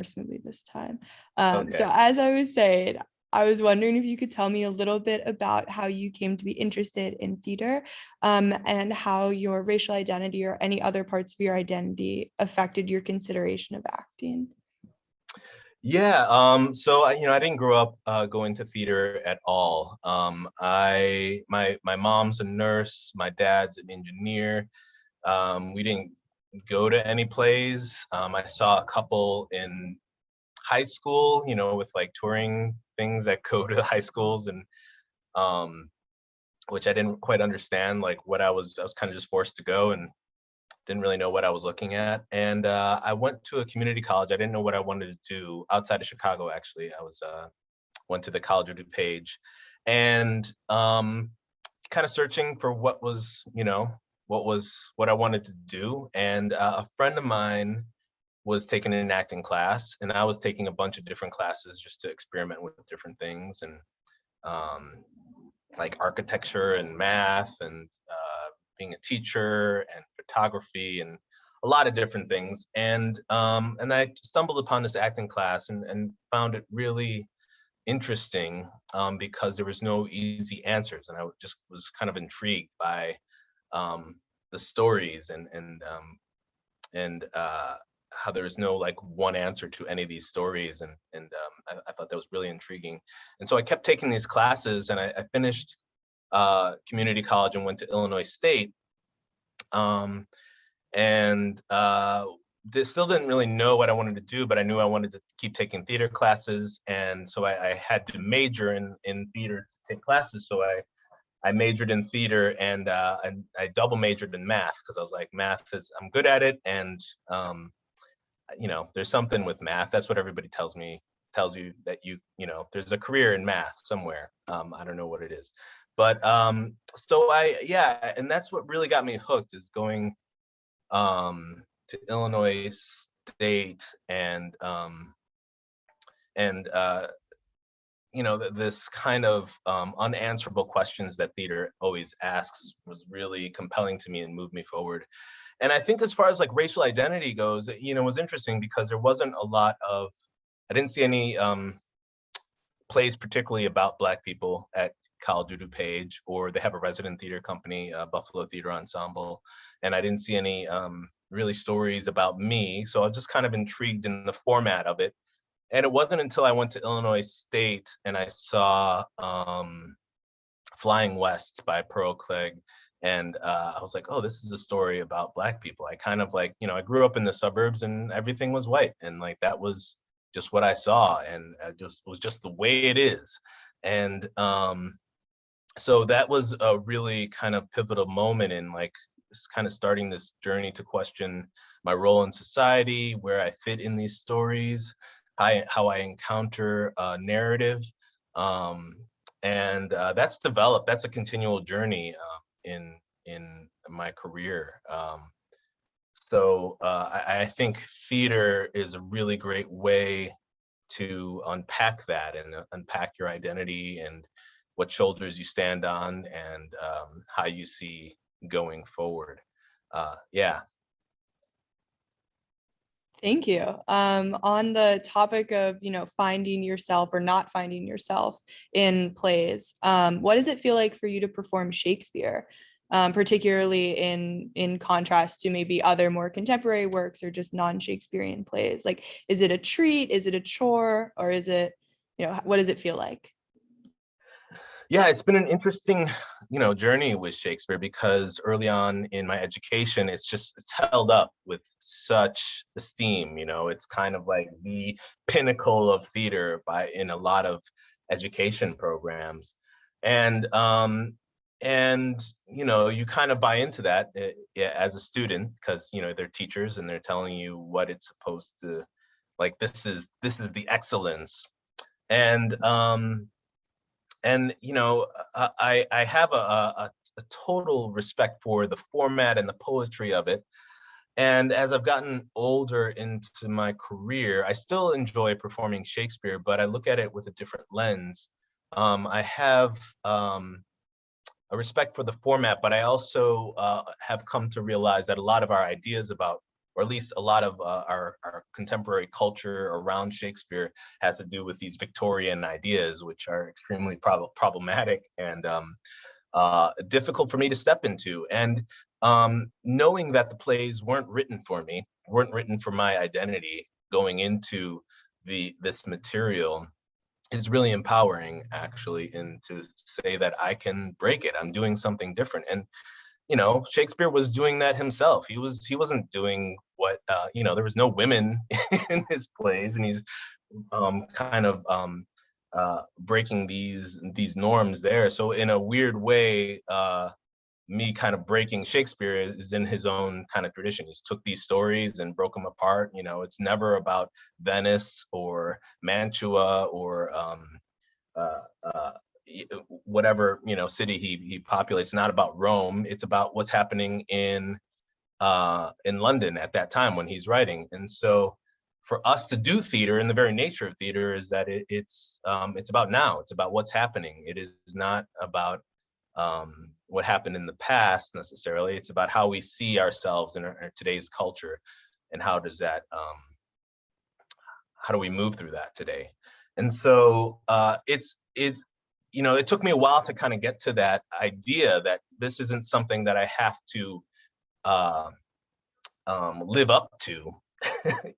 smoothly this time. Okay. So as I was saying, I was wondering if you could tell me a little bit about how you came to be interested in theater, and how your racial identity or any other parts of your identity affected your consideration of acting. Yeah, so I didn't grow up going to theater at all. My mom's a nurse, my dad's an engineer. We didn't go to any plays. I saw a couple in high school, with like touring things that go to high schools, and um, which I didn't quite understand, like what I was kind of just forced to go and didn't really know what I was looking at. And I went to a community college. I didn't know what I wanted to do outside of Chicago, actually. I was went to the College of DuPage, and kind of searching for what I wanted to do. And a friend of mine was taking an acting class, and I was taking a bunch of different classes just to experiment with different things, and um, like architecture and math, and being a teacher and photography and a lot of different things. And I stumbled upon this acting class, and found it really interesting, because there was no easy answers, and I just was kind of intrigued by the stories, and how there's no like one answer to any of these stories, and I thought that was really intriguing. And so I kept taking these classes, and I finished community college and went to Illinois State, um, and still didn't really know what I wanted to do, but I knew I wanted to keep taking theater classes, and so I had to major in theater to take classes. So I majored in theater, and I double majored in math, because I was like, I'm good at it, and there's something with math. That's what everybody tells you, that there's a career in math somewhere. I don't know what it is, but and that's what really got me hooked, is going to Illinois State, and this kind of unanswerable questions that theater always asks was really compelling to me and moved me forward. And I think as far as like racial identity goes, it was interesting, because there wasn't a lot of, I didn't see any plays particularly about Black people at College of DuPage, or they have a resident theater company, Buffalo Theater Ensemble, and I didn't see any really stories about me. So I was just kind of intrigued in the format of it. And it wasn't until I went to Illinois State and I saw Flying West by Pearl Cleage, and I was like, oh, this is a story about Black people. I kind of like, I grew up in the suburbs and everything was white, and like that was just what I saw, and was just the way it is. And so that was a really kind of pivotal moment in like kind of starting this journey to question my role in society, where I fit in these stories, how I encounter narrative. And that's developed. That's a continual journey in my career. So I think theater is a really great way to unpack that, and unpack your identity, and what shoulders you stand on, and how you see going forward. Yeah. Thank you. On the topic of, finding yourself or not finding yourself in plays, what does it feel like for you to perform Shakespeare, particularly in contrast to maybe other more contemporary works or just non-Shakespearean plays? Like, is it a treat? Is it a chore? Or is it, what does it feel like? Yeah, it's been an interesting, journey with Shakespeare, because early on in my education, it's held up with such esteem. It's kind of like the pinnacle of theater in a lot of education programs, and you kind of buy into that, yeah, as a student, because they're teachers and they're telling you what it's supposed to, like, this is the excellence. And I have a total respect for the format and the poetry of it. And as I've gotten older into my career, I still enjoy performing Shakespeare, but I look at it with a different lens. I have a respect for the format, but I also have come to realize that a lot of our ideas about, or at least a lot of our contemporary culture around Shakespeare has to do with these Victorian ideas, which are extremely problematic and difficult for me to step into. And knowing that the plays weren't written for me, weren't written for my identity going into this material is really empowering, actually, and to say that I can break it. I'm doing something different. And Shakespeare was doing that himself. He wasn't doing what there was no women in his plays, and he's kind of breaking these norms there. So in a weird way, me kind of breaking Shakespeare is in his own kind of tradition. He's took these stories and broke them apart. It's never about Venice or Mantua or whatever city he populates. It's not about Rome. It's about what's happening in London at that time when he's writing. And so for us to do theater, and the very nature of theater is that it's about now. It's about what's happening. It is not about what happened in the past necessarily. It's about how we see ourselves in our today's culture, and how do we move through that today. And so it took me a while to kind of get to that idea that this isn't something that I have to live up to. I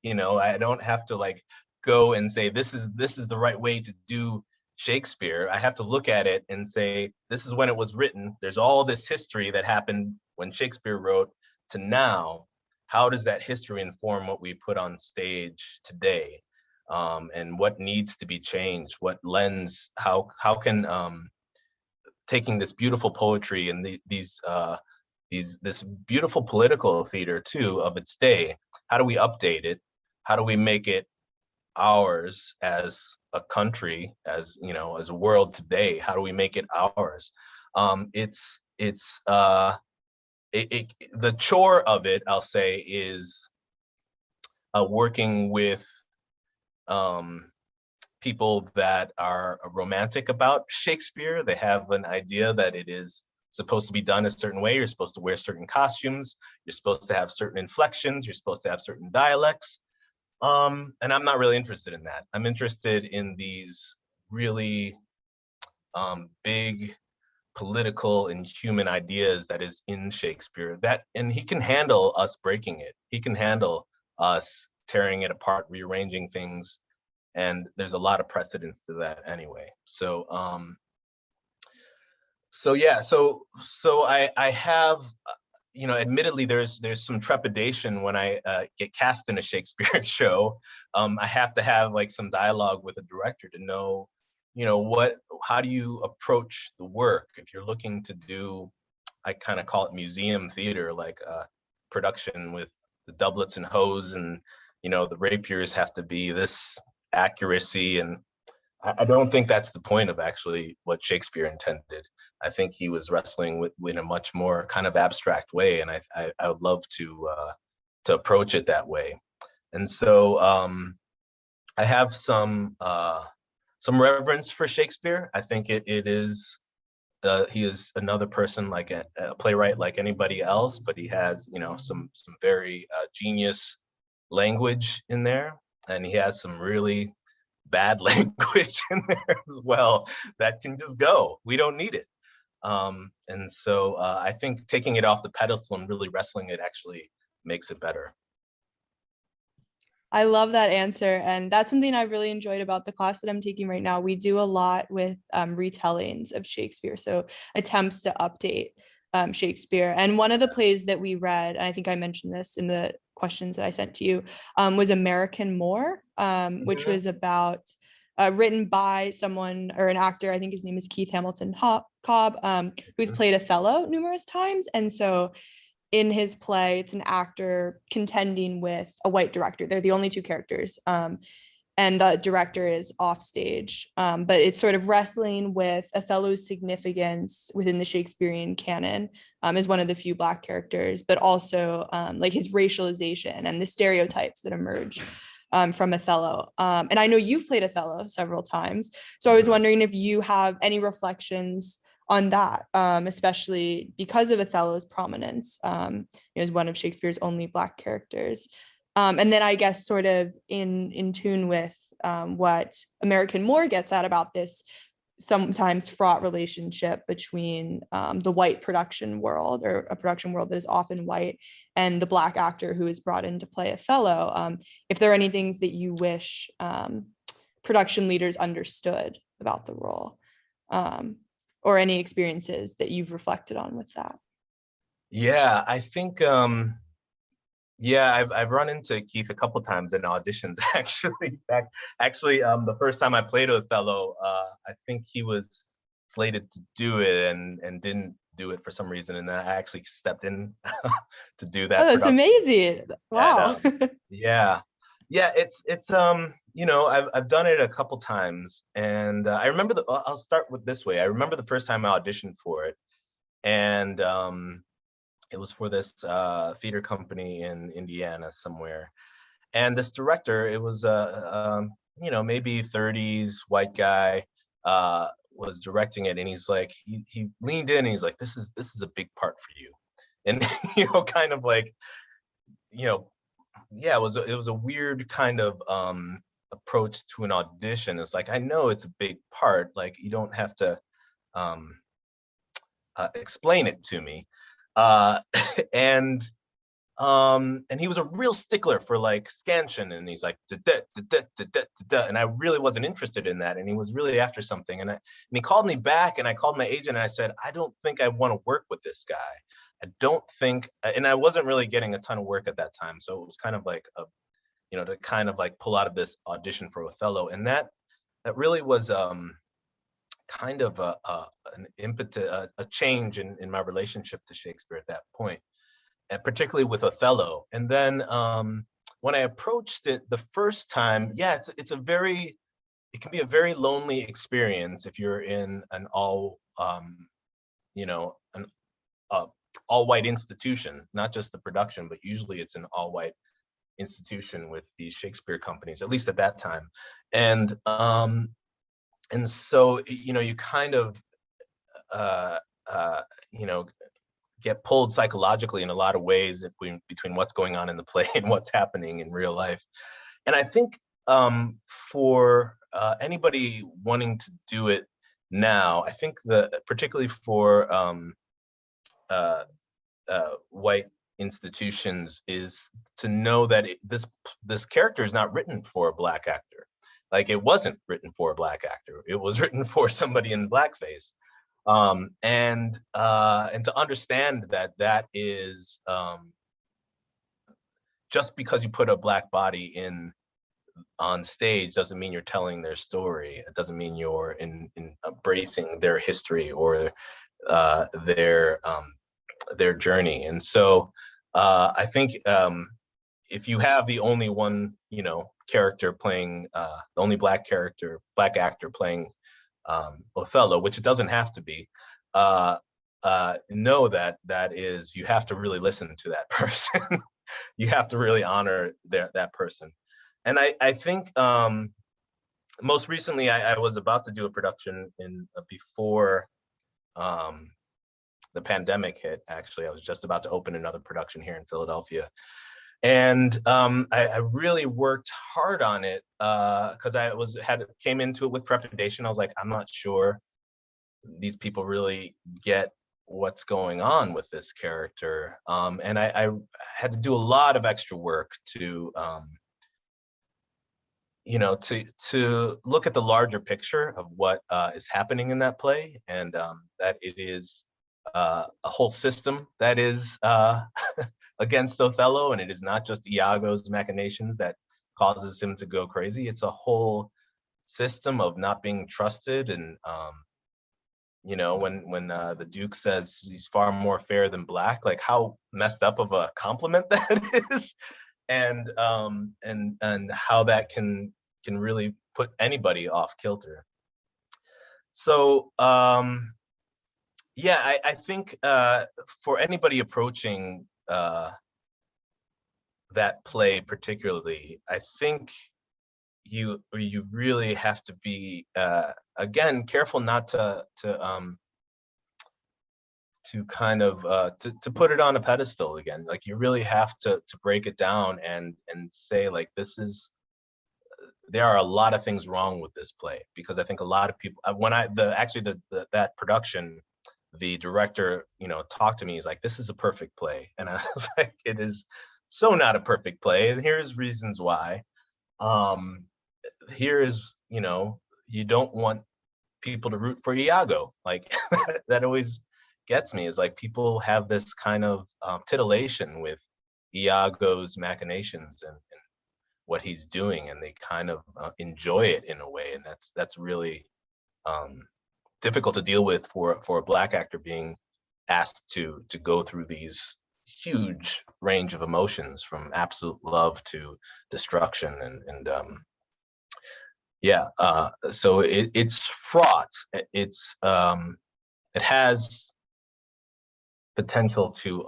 don't have to go and say this is the right way to do Shakespeare. I have to look at it and say, this is when it was written. There's all this history that happened when Shakespeare wrote to now. How does that history inform what we put on stage today? And what needs to be changed? What lens? How can taking this beautiful poetry and this beautiful political theater too of its day, how do we update it? How do we make it ours as a country, as a world today? How do we make it ours? The chore of it, I'll say, is working with people that are romantic about Shakespeare. They have an idea that it is supposed to be done a certain way. You're supposed to wear certain costumes. You're supposed to have certain inflections. You're supposed to have certain dialects. And I'm not really interested in that. I'm interested in these really big political and human ideas that is in Shakespeare, and he can handle us breaking it. He can handle us tearing it apart, rearranging things. And there's a lot of precedence to that anyway. So I have, admittedly, there's some trepidation when I get cast in a Shakespeare show. I have to have some dialogue with a director to know, how do you approach the work? If you're looking to do, I kind of call it museum theater, like a production with the doublets and hose, and the rapiers have to be this accuracy. And I don't think that's the point of actually what Shakespeare intended. I think he was wrestling with in a much more kind of abstract way, and I would love to approach it that way. And so I have some reverence for Shakespeare. I think it is he is another person, like a playwright like anybody else, but he has some very genius language in there, and he has some really bad language in there as well that can just go. We don't need it. And so I think taking it off the pedestal and really wrestling it actually makes it better. I love that answer. And that's something I really enjoyed about the class that I'm taking right now. We do a lot with retellings of Shakespeare. So attempts to update Shakespeare. And one of the plays that we read, and I think I mentioned this in the questions that I sent to you, was American Moor, which was about written by someone, or an actor, I think his name is Keith Hamilton Cobb, who's played Othello numerous times. And so in his play, it's an actor contending with a white director. They're the only two characters. And the director is off stage. But it's sort of wrestling with Othello's significance within the Shakespearean canon, as one of the few Black characters, but also his racialization and the stereotypes that emerge from Othello. And I know you've played Othello several times. So I was wondering if you have any reflections on that, especially because of Othello's prominence, as one of Shakespeare's only Black characters. And then I guess sort of in tune with what American More gets at about this sometimes fraught relationship between the white production world, or a production world that is often white, and the Black actor who is brought in to play Othello. If there are any things that you wish production leaders understood about the role, or any experiences that you've reflected on with that. Yeah, I think yeah, I've run into Keith a couple times in auditions actually. The first time I played Othello, I think he was slated to do it and didn't do it for some reason, and I actually stepped in to do that. Oh, that's amazing! Wow. Yeah, yeah, it's I've done it a couple times, and I remember I'll start with this way. I remember the first time I auditioned for it, and it was for this theater company in Indiana somewhere. And this director, it was maybe 30s white guy, was directing it, and he's like, he leaned in and he's like, this is a big part for you. And kind of like, yeah, it was a weird kind of approach to an audition. It's like, I know it's a big part, like you don't have to explain it to me. And he was a real stickler for like scansion, and he's like and I really wasn't interested in that, and he was really after something, and he called me back, and I called my agent and I said, I don't think I want to work with this guy. I don't think, and I wasn't really getting a ton of work at that time, so it was kind of like to kind of like pull out of this audition for Othello, and that really was kind of an impetus, a change in my relationship to Shakespeare at that point, and particularly with Othello. And then when I approached it the first time, yeah, it can be a very lonely experience if you're in an all white institution, not just the production, but usually it's an all white institution with these Shakespeare companies, at least at that time. And so, you kind of, get pulled psychologically in a lot of ways between what's going on in the play and what's happening in real life. And I think for anybody wanting to do it now, I think particularly for white institutions, is to know that this character is not written for a Black actor. Like, it wasn't written for a Black actor. It was written for somebody in blackface. And to understand that is, just because you put a Black body on stage doesn't mean you're telling their story. It doesn't mean you're in embracing their history or their journey. And so I think if you have the only one, character playing, the only Black actor playing Othello, which it doesn't have to be, know that is, you have to really listen to that person. You have to really honor that person. And I think most recently I was about to do a production before the pandemic hit. Actually, I was just about to open another production here in Philadelphia. And I really worked hard on it because came into it with trepidation. I was like, I'm not sure these people really get what's going on with this character. And I had to do a lot of extra work to look at the larger picture of what is happening in that play, and that it is a whole system that is against Othello, and it is not just Iago's machinations that causes him to go crazy. It's a whole system of not being trusted, and when the Duke says he's far more fair than Black, like how messed up of a compliment that is, and how that can really put anybody off kilter. So yeah, I think for anybody approaching that play particularly, I think you really have to be again careful not to to kind of to put it on a pedestal again. Like you really have to break it down and say like there are a lot of things wrong with this play, because I think a lot of people when that production, the director, talked to me, he's like, this is a perfect play. And I was like, it is so not a perfect play, and here's reasons why. Here is, you don't want people to root for Iago. Like that always gets me, is like people have this kind of titillation with Iago's machinations and what he's doing, and they kind of enjoy it in a way, and that's really difficult to deal with for a Black actor being asked to go through these huge range of emotions, from absolute love to destruction, and so it's fraught. It has potential to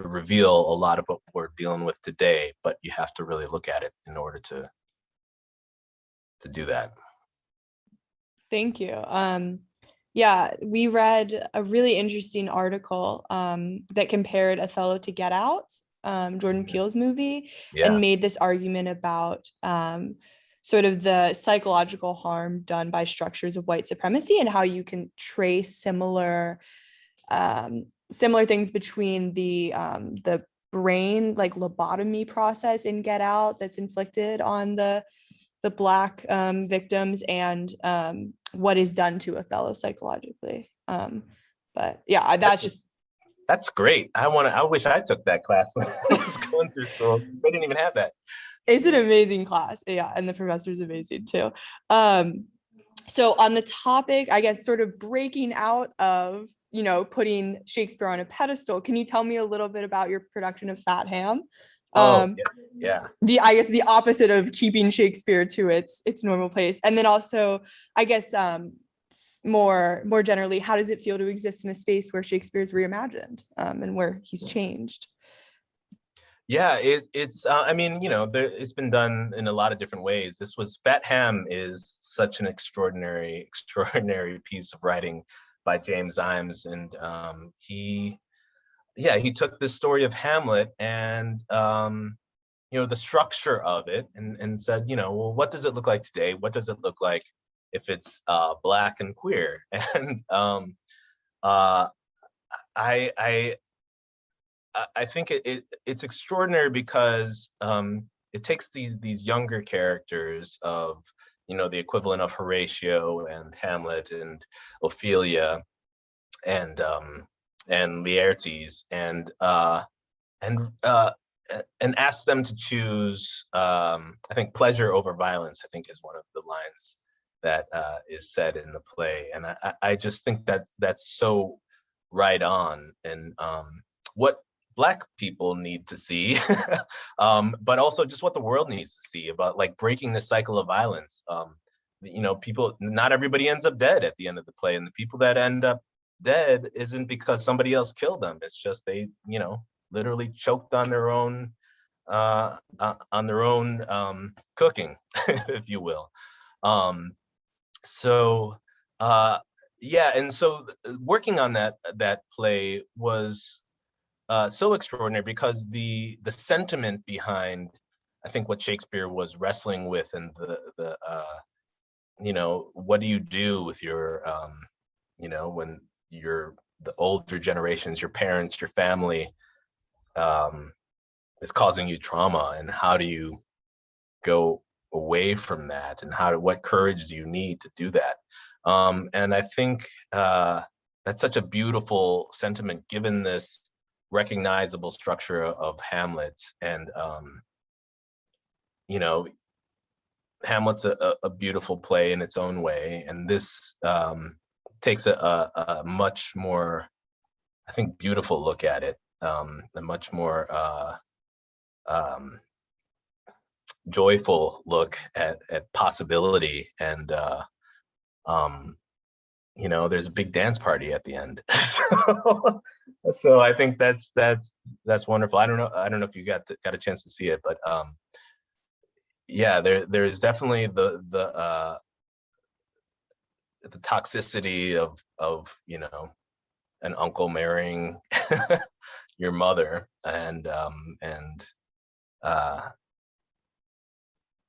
reveal a lot of what we're dealing with today, but you have to really look at it in order to do that. Thank you. Yeah, we read a really interesting article that compared Othello to Get Out, Jordan Peele's movie, and made this argument about sort of the psychological harm done by structures of white supremacy, and how you can trace similar things between the brain, like lobotomy process in Get Out that's inflicted on the Black victims, and what is done to Othello psychologically. But yeah, that's great. I wish I took that class when I was going through school. They didn't even have that. It's an amazing class. Yeah, and the professor's amazing too. So on the topic, I guess, sort of breaking out of, putting Shakespeare on a pedestal, can you tell me a little bit about your production of Fat Ham? Yeah. I guess the opposite of keeping Shakespeare to its normal place. And then also, I guess, more generally, how does it feel to exist in a space where Shakespeare is reimagined, and where he's changed? Yeah, it's I mean, it's been done in a lot of different ways. Fat Ham is such an extraordinary piece of writing by James Imes, and he took the story of Hamlet and the structure of it, and said, well, what does it look like today? What does it look like if it's Black and queer? And I think it's extraordinary because it takes these younger characters of, the equivalent of Horatio and Hamlet and Ophelia and Laertes, and ask them to choose, I think, pleasure over violence, I think, is one of the lines that is said in the play. And I just think that's so right on, and what Black people need to see, but also just what the world needs to see about, like, breaking the cycle of violence. People, not everybody ends up dead at the end of the play, and the people that end up dead isn't because somebody else killed them. It's just they, literally choked on their own cooking, if you will. And so working on that play was so extraordinary, because the sentiment behind, I think, what Shakespeare was wrestling with, and the what do you do with your when you're the older generations, your parents, your family is causing you trauma, and how do you go away from that, and what courage do you need to do that? And I think that's such a beautiful sentiment, given this recognizable structure of Hamlet. And Hamlet's a beautiful play in its own way, and this takes a much more, I think, beautiful look at it, a much more joyful look at possibility. And there's a big dance party at the end. So I think that's wonderful. I don't know if you got a chance to see it, but there's definitely the toxicity of an uncle marrying your mother, uh,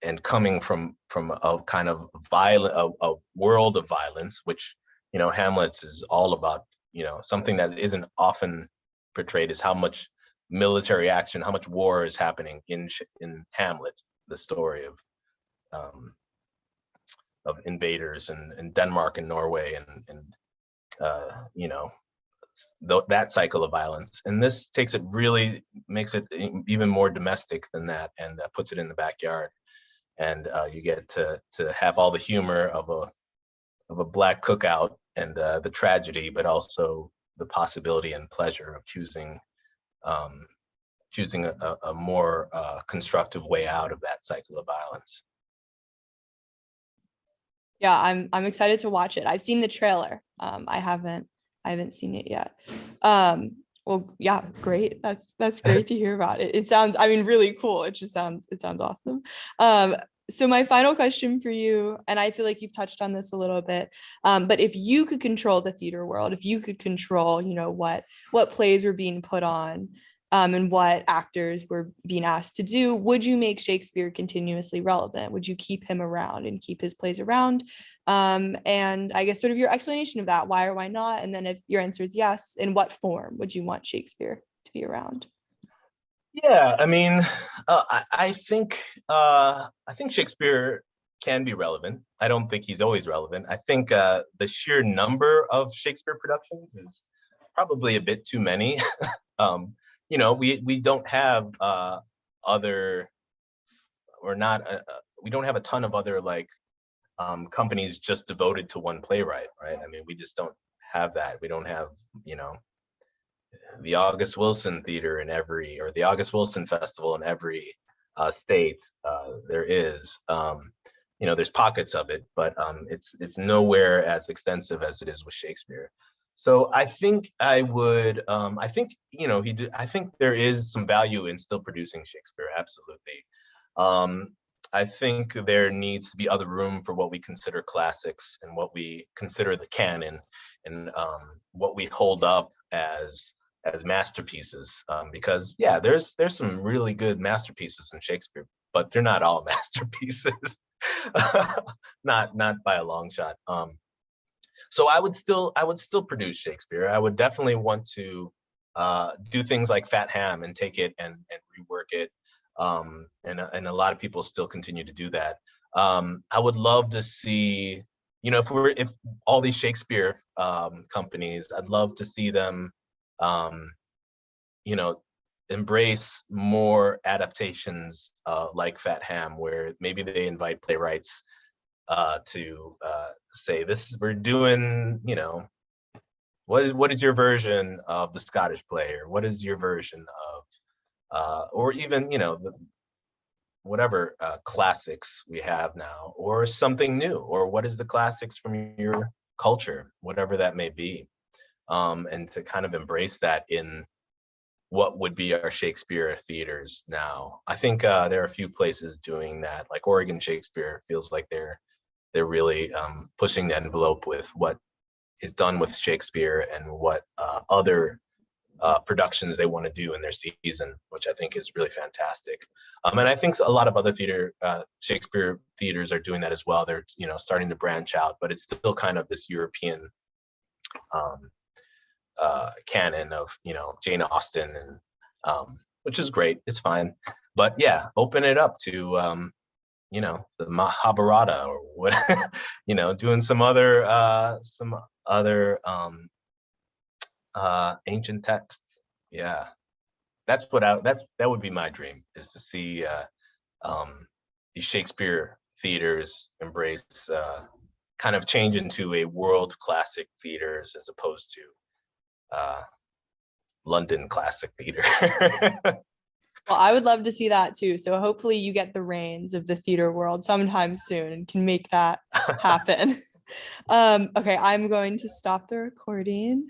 and coming from a kind of violent a world of violence, which, you know, Hamlet is all about, you know, something that isn't often portrayed is how much military action, how much war is happening in Hamlet, the story of invaders in Denmark and Norway and you know, that cycle of violence. And this takes it, really makes it even more domestic than that, and puts it in the backyard. And you get to have all the humor of a Black cookout, and the tragedy, but also the possibility and pleasure of choosing a more constructive way out of that cycle of violence. Yeah, I'm excited to watch it. I've seen the trailer. I haven't seen it yet. Well, yeah, great. That's great to hear about it. It sounds, I mean, really cool. It sounds awesome. So my final question for you, and I feel like you've touched on this a little bit, but if you could control the theater world, if you could control, you know, what plays were being put on, and what actors were being asked to do, would you make Shakespeare continuously relevant? Would you keep him around and keep his plays around? And I guess sort of your explanation of that, why or why not? And then if your answer is yes, in what form would you want Shakespeare to be around? Yeah, I mean, I think Shakespeare can be relevant. I don't think he's always relevant. I think the sheer number of Shakespeare productions is probably a bit too many. You know, we don't have other, or not, we don't have a ton of other like companies just devoted to one playwright, right? I mean, we just don't have that. We don't have, you know, the August Wilson Theater in every, or the August Wilson Festival in every state. There is, you know, there's pockets of it, but it's nowhere as extensive as it is with Shakespeare. So I think I would, I think, you know, I think there is some value in still producing Shakespeare, absolutely. I think there needs to be other room for what we consider classics and what we consider the canon, and what we hold up as masterpieces, because yeah, there's some really good masterpieces in Shakespeare, but they're not all masterpieces. Not by a long shot. So I would still produce Shakespeare. I would definitely want to do things like Fat Ham and take it and rework it. And a lot of people still continue to do that. I would love to see, you know, if all these Shakespeare companies, I'd love to see them, you know, embrace more adaptations like Fat Ham, where maybe they invite playwrights to say, we're doing, you know, what is your version of the Scottish play, or what is your version of, or even, you know, whatever classics we have now, or something new, or what is the classics from your culture, whatever that may be, and to kind of embrace that in what would be our Shakespeare theaters now. I think there are a few places doing that, like Oregon Shakespeare feels like they're really pushing the envelope with what is done with Shakespeare and what other productions they want to do in their season, which I think is really fantastic. And I think a lot of other Shakespeare theaters are doing that as well. They're, you know, starting to branch out, but it's still kind of this European canon of, you know, Jane Austen, and which is great. It's fine, but yeah, open it up to you know, the Mahabharata, or what, you know, doing some other ancient texts. Yeah, that's what that would be my dream, is to see these Shakespeare theaters embrace, kind of change into a world classic theaters, as opposed to London classic theater. Well, I would love to see that too. So hopefully you get the reins of the theater world sometime soon and can make that happen. Okay, I'm going to stop the recording.